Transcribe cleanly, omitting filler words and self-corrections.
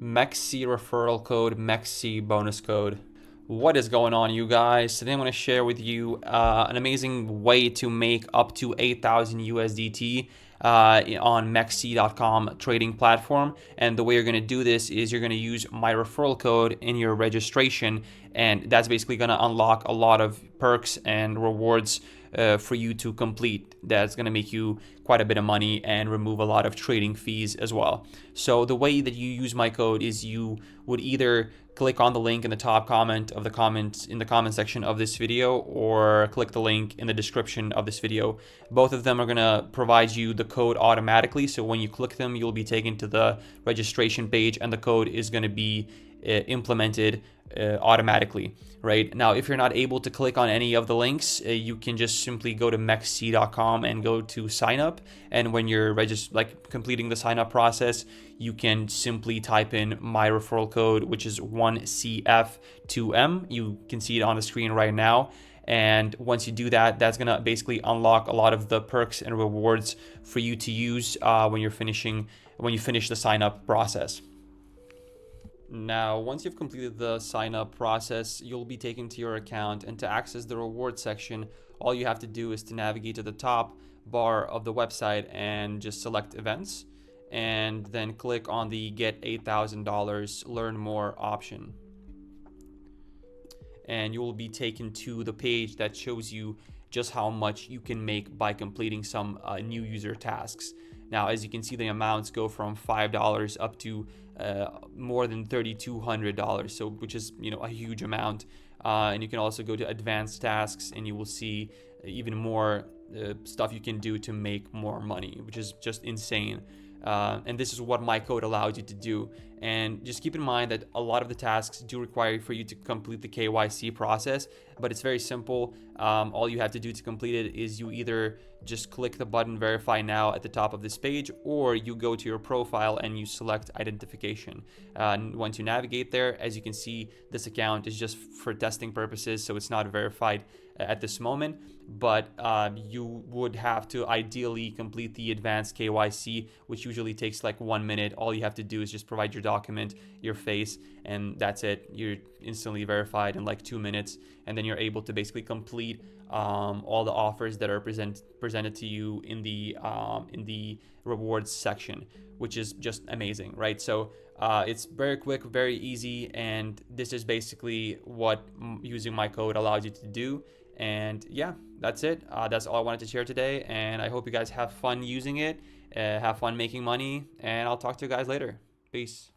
MEXC referral code, MEXC bonus code. What is going on, you guys? Today I'm going to share with you an amazing way to make up to 8,000 USDT on MEXC.com trading platform. And the way you're going to do this is you're going to use my referral code in your registration, and that's basically going to unlock a lot of perks and rewards for you to complete. That's going to make you quite a bit of money and remove a lot of trading fees as well. So the way that you use my code is you would either click on the link in the top comment of the comments in the comment section of this video, or click the link in the description of this video. Both of them are going to provide you the code automatically, so when you click them you'll be taken to the registration page and the code is going to be implemented automatically. Right now, if you're not able to click on any of the links, you can just simply go to mexc.com and go to sign up, and when you're completing the sign up process, you can simply type in my referral code, which is 1CF2M. You can see it on the screen right now. And once you do that, that's gonna basically unlock a lot of the perks and rewards for you to use when you finish the sign up process. Now, once you've completed the sign up process, you'll be taken to your account, and to access the reward section, all you have to do is to navigate to the top bar of the website and just select events, and then click on the get $8,000 learn more option. And you will be taken to the page that shows you just how much you can make by completing some new user tasks. Now, as you can see, the amounts go from $5 up to more than $3,200, so which is a huge amount. And you can also go to advanced tasks, and you will see even more stuff you can do to make more money, which is just insane. And this is what my code allows you to do. And just keep in mind that a lot of the tasks do require for you to complete the KYC process, but it's very simple. All you have to do to complete it is you either just click the button verify now at the top of this page, or you go to your profile and you select identification. Once you navigate there, as you can see, this account is just for testing purposes, so it's not verified at this moment, but you would have to ideally complete the advanced KYC, which usually takes like 1 minute. All you have to do is just provide your document, your face, and that's it. You're instantly verified in like 2 minutes, and then you're able to basically complete all the offers that are presented to you in the rewards section, which is just amazing, right? So it's very quick, very easy, and this is basically what using my code allows you to do. And yeah, that's it. That's all I wanted to share today, and I hope you guys have fun using it, have fun making money, and I'll talk to you guys later. Peace.